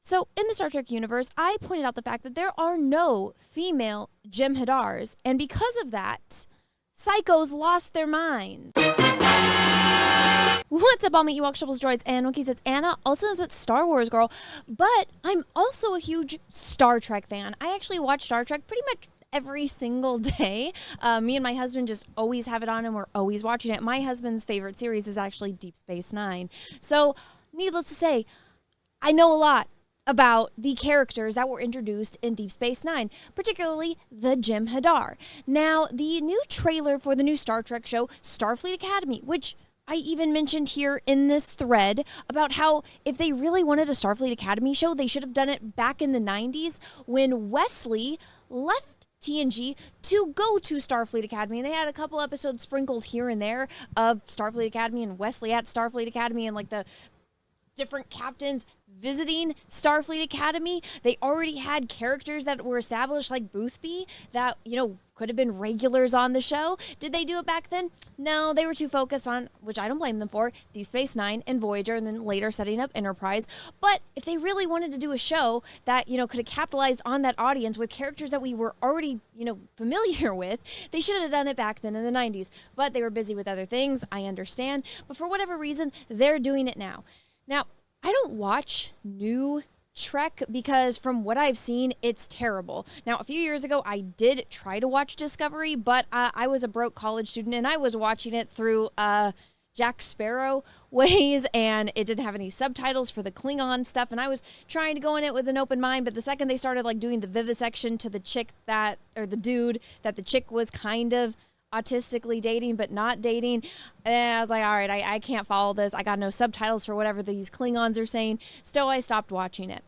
So, in the Star Trek universe, I pointed out the fact that there are no female Jem'Hadars, and because of that, psychos lost their minds. What's up, all my Ewok Shovels, Droids, and Wookiees? It's Anna, also known as Star Wars Girl, but I'm also a huge Star Trek fan. I actually watch Star Trek pretty much every single day. Me and my husband just always have it on, and we're always watching it. My husband's favorite series is actually Deep Space Nine. So, needless to say, I know a lot about the characters that were introduced in Deep Space Nine, particularly the Jem'Hadar. Now, the new trailer for the new Star Trek show, Starfleet Academy, which I even mentioned here in this thread about how if they really wanted a Starfleet Academy show, they should have done it back in the 90s when Wesley left TNG to go to Starfleet Academy. And they had a couple episodes sprinkled here and there of Starfleet Academy and Wesley at Starfleet Academy and like the different captains visiting Starfleet Academy. They already had characters that were established like Boothby that, could have been regulars on the show. Did they do it back then? No, they were too focused on, which I don't blame them for, Deep Space Nine and Voyager, and then later setting up Enterprise. But if they really wanted to do a show that, could have capitalized on that audience with characters that we were already, familiar with, they should have done it back then in the 90s. But they were busy with other things, I understand. But for whatever reason, they're doing it now. Now, I don't watch new Trek because from what I've seen, it's terrible. Now, a few years ago, I did try to watch Discovery, but I was a broke college student and I was watching it through Jack Sparrow ways, and it didn't have any subtitles for the Klingon stuff, and I was trying to go in it with an open mind, but the second they started doing the vivisection to the dude that the chick was kind of autistically dating but not dating, and I was like, all right, I can't follow this. I got no subtitles for whatever these Klingons are saying, so I stopped watching it.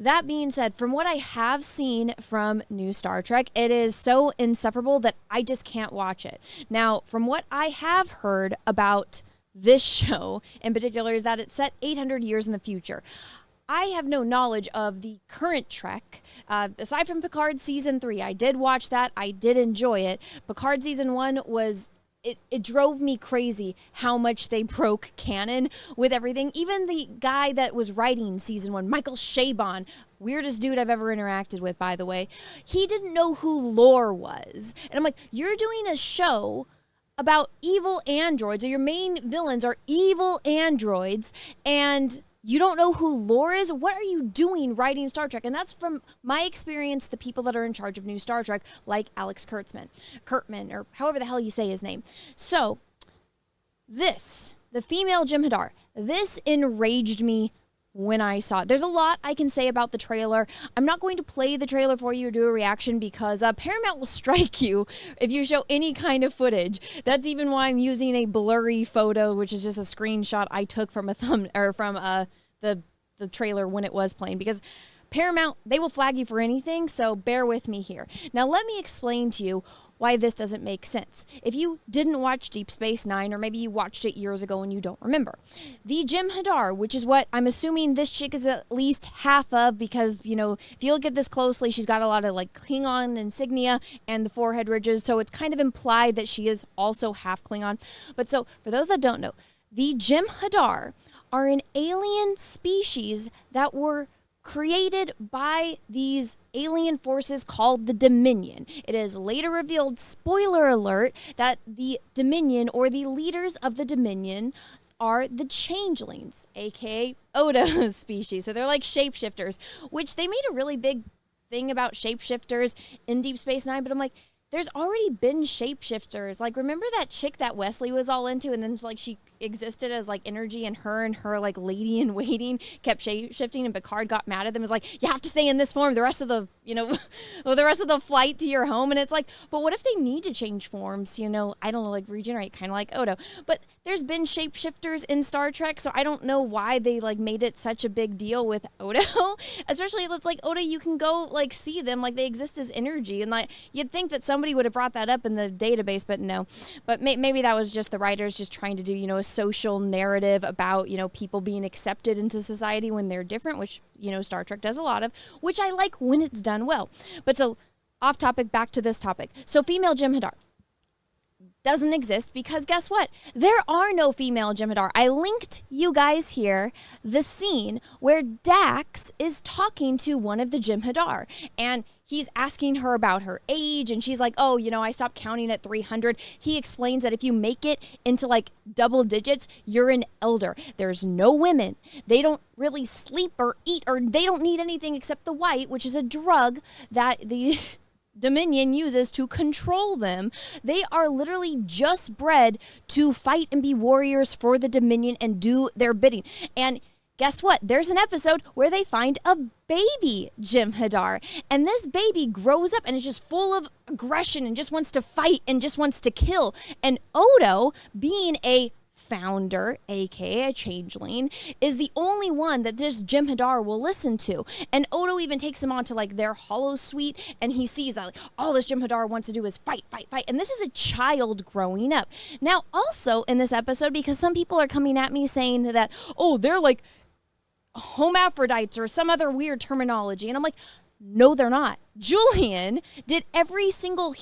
That being said, from what I have seen from new Star Trek, it is so insufferable that I just can't watch it. Now, from what I have heard about this show in particular is that it's set 800 years in the future. I have no knowledge of the current Trek, aside from Picard Season 3. I did watch that. I did enjoy it. Picard Season 1 was, it drove me crazy how much they broke canon with everything. Even the guy that was writing Season 1, Michael Chabon, weirdest dude I've ever interacted with, by the way, he didn't know who Lore was. And I'm like, you're doing a show about evil androids, or your main villains are evil androids, and you don't know who Lore is? What are you doing writing Star Trek? And that's from my experience, the people that are in charge of new Star Trek, like Alex Kurtzman, or however the hell you say his name. So, the female Jem'Hadar, this enraged me when I saw it. There's a lot I can say about the trailer. I'm not going to play the trailer for you or do a reaction because Paramount will strike you if you show any kind of footage. That's even why I'm using a blurry photo, which is just a screenshot I took from the trailer when it was playing, because Paramount, they will flag you for anything, so bear with me here. Now let me explain to you why this doesn't make sense. If you didn't watch Deep Space Nine, or maybe you watched it years ago and you don't remember, the Jem'Hadar, which is what I'm assuming this chick is at least half of, because, if you look at this closely, she's got a lot of Klingon insignia and the forehead ridges, so it's kind of implied that she is also half Klingon. But so, for those that don't know, the Jem'Hadar are an alien species that were created by these alien forces called the Dominion. It is later revealed, spoiler alert, that the Dominion, or the leaders of the Dominion, are the Changelings, aka Odo's species. So they're like shapeshifters, which they made a really big thing about shapeshifters in Deep Space Nine, but I'm like, there's already been shapeshifters. Remember that chick that Wesley was all into, and then she existed as energy, and her lady in waiting kept shapeshifting, and Picard got mad at them, was like, you have to stay in this form the rest of the the rest of the flight to your home. And it's like, but what if they need to change forms, I don't know, regenerate, kind of like Odo. But there's been shapeshifters in Star Trek, so I don't know why they made it such a big deal with Odo. Especially it's Odo, you can go see them, they exist as energy, and you'd think that somebody would have brought that up in the database, but no. But maybe that was just the writers just trying to do a social narrative about people being accepted into society when they're different, which Star Trek does a lot of, which I like when it's done well. But so, off topic, back to this topic. So female Jem'Hadar, doesn't exist because guess what? There are no female Jem'Hadar. I linked you guys here the scene where Dax is talking to one of the Jem'Hadar, and he's asking her about her age, and she's like, oh, you know, I stopped counting at 300. He explains that if you make it into like double digits, you're an elder. There's no women. They don't really sleep or eat, or they don't need anything except the white, which is a drug that the Dominion uses to control them. They are literally just bred to fight and be warriors for the Dominion and do their bidding. And guess what? There's an episode where they find a baby Jem'Hadar, and this baby grows up and is just full of aggression and just wants to fight and just wants to kill. And Odo, being a founder, aka a changeling, is the only one that this Jem'Hadar will listen to. And Odo even takes him on to like their hollow suite, and he sees that like all this Jem'Hadar wants to do is fight. And this is a child growing up. Now, also in this episode, because some people are coming at me saying that, oh, they're like hermaphrodites or some other weird terminology. And I'm like, no, they're not. Julian did every single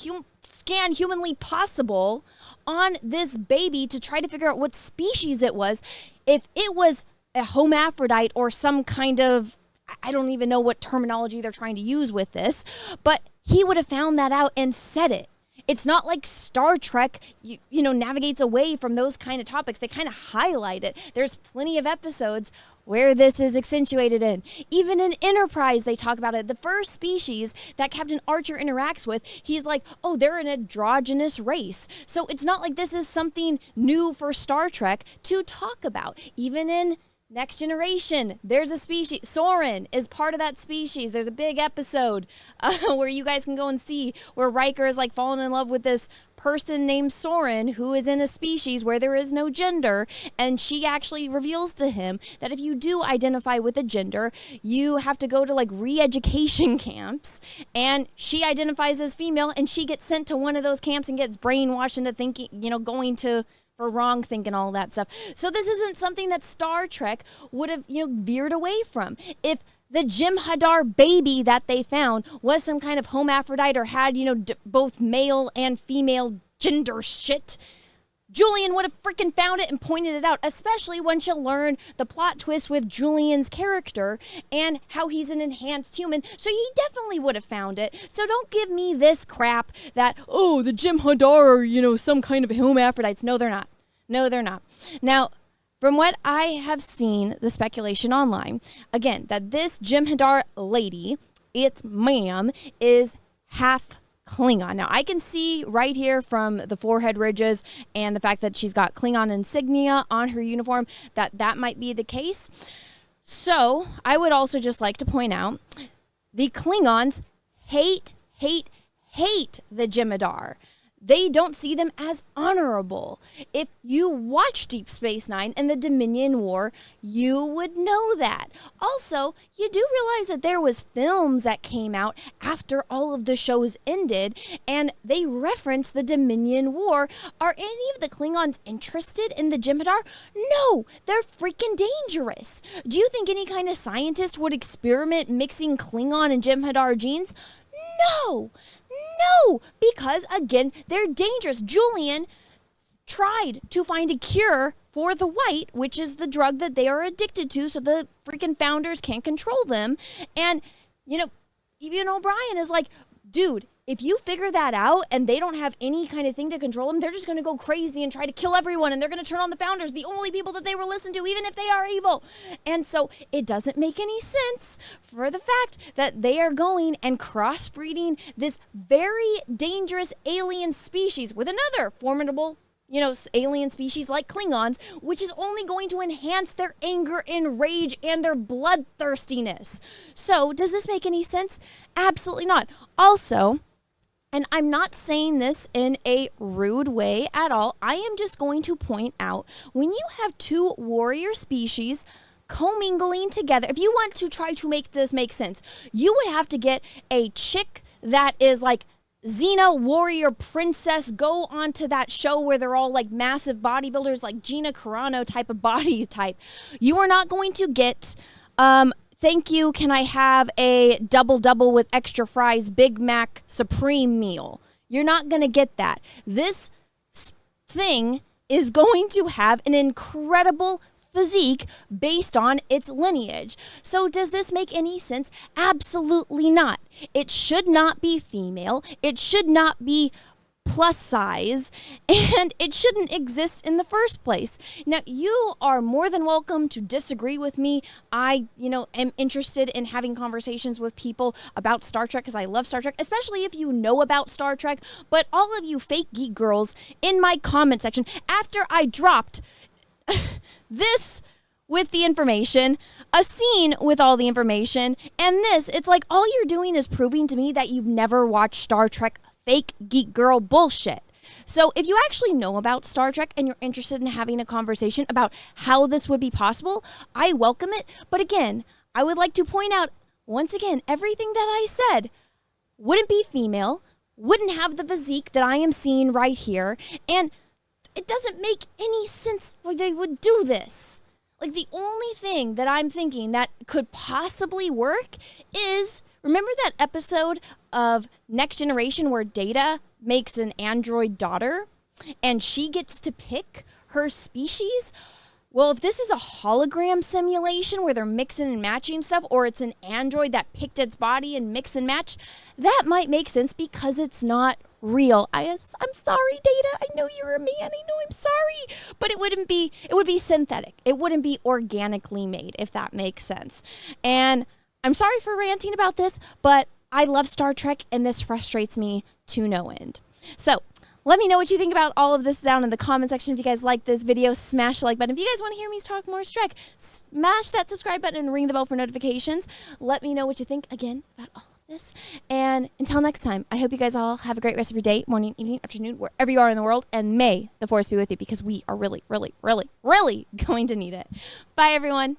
scan humanly possible on this baby to try to figure out what species it was. If it was a hermaphrodite or some kind of, I don't even know what terminology they're trying to use with this, but he would have found that out and said it. It's not like Star Trek, you know, navigates away from those kind of topics. They kind of highlight it. There's plenty of episodes where this is accentuated in. Even in Enterprise, they talk about it. The first species that Captain Archer interacts with, he's like, oh, they're an androgynous race. So it's not like this is something new for Star Trek to talk about. Even in Next Generation, there's a species. Soren is part of that species. There's a big episode where you guys can go and see where Riker is like falling in love with this person named Soren who is in a species where there is no gender. And she actually reveals to him that if you do identify with a gender, you have to go to like re-education camps. And she identifies as female, and she gets sent to one of those camps and gets brainwashed into thinking, you know, going to for wrong thinking, all that stuff. So this isn't something that Star Trek would have, you know, veered away from. If the Jem'Hadar baby that they found was some kind of hermaphrodite or had, you know, both male and female gender shit, Julian would have freaking found it and pointed it out, especially once you learn the plot twist with Julian's character and how he's an enhanced human. So he definitely would have found it. So don't give me this crap that, oh, the Jem'Hadar are, you know, some kind of hermaphrodites. No, they're not. No, they're not. Now, from what I have seen, the speculation online, again, that this Jem'Hadar lady, its ma'am, is half Klingon. Now, I can see right here from the forehead ridges and the fact that she's got Klingon insignia on her uniform that might be the case. So, I would also just like to point out the Klingons hate the Jem'Hadar. They don't see them as honorable. If you watch Deep Space Nine and the Dominion War, you would know that. Also, you do realize that there was films that came out after all of the shows ended, and they reference the Dominion War. Are any of the Klingons interested in the Jem'Hadar? No, they're freaking dangerous. Do you think any kind of scientist would experiment mixing Klingon and Jem'Hadar genes? No, because again, they're dangerous. Julian tried to find a cure for the white, which is the drug that they are addicted to, so the freaking founders can't control them. And, you know, even O'Brien is like, dude, if you figure that out and they don't have any kind of thing to control them, they're just going to go crazy and try to kill everyone, and they're going to turn on the founders, the only people that they will listen to, even if they are evil. And so it doesn't make any sense for the fact that they are going and crossbreeding this very dangerous alien species with another formidable, you know, alien species like Klingons, which is only going to enhance their anger and rage and their bloodthirstiness. So does this make any sense? Absolutely not. Also, and I'm not saying this in a rude way at all, I am just going to point out, when you have two warrior species commingling together, if you want to try to make this make sense, you would have to get a chick that is like Xena warrior princess, go onto that show where they're all like massive bodybuilders, like Gina Carano type of body type. You are not going to get, thank you, can I have a double with extra fries, Big Mac Supreme meal? You're not going to get that. This thing is going to have an incredible physique based on its lineage. So does this make any sense? Absolutely not. It should not be female. It should not be plus size, and it shouldn't exist in the first place. Now, you are more than welcome to disagree with me. I, am interested in having conversations with people about Star Trek because I love Star Trek, especially if you know about Star Trek. But all of you fake geek girls in my comment section, after I dropped this with the information, a scene with all the information, and this, it's like all you're doing is proving to me that you've never watched Star Trek. Fake geek girl bullshit. So if you actually know about Star Trek and you're interested in having a conversation about how this would be possible, I welcome it. But again, I would like to point out, once again, everything that I said wouldn't be female, wouldn't have the physique that I am seeing right here, and it doesn't make any sense why they would do this. Like, the only thing that I'm thinking that could possibly work is, remember that episode of Next Generation where Data makes an android daughter and she gets to pick her species? Well, if this is a hologram simulation where they're mixing and matching stuff, or it's an android that picked its body and mixed and matched, that might make sense because it's not real. I'm sorry, Data. I know you're a man. I know, I'm sorry. But it would be synthetic. It wouldn't be organically made, if that makes sense. And I'm sorry for ranting about this, but I love Star Trek, and this frustrates me to no end. So let me know what you think about all of this down in the comment section. If you guys like this video, smash the like button. If you guys want to hear me talk more Trek, smash that subscribe button and ring the bell for notifications. Let me know what you think, again, about all of this. And until next time, I hope you guys all have a great rest of your day, morning, evening, afternoon, wherever you are in the world. And may the Force be with you, because we are really, really, really, really going to need it. Bye, everyone.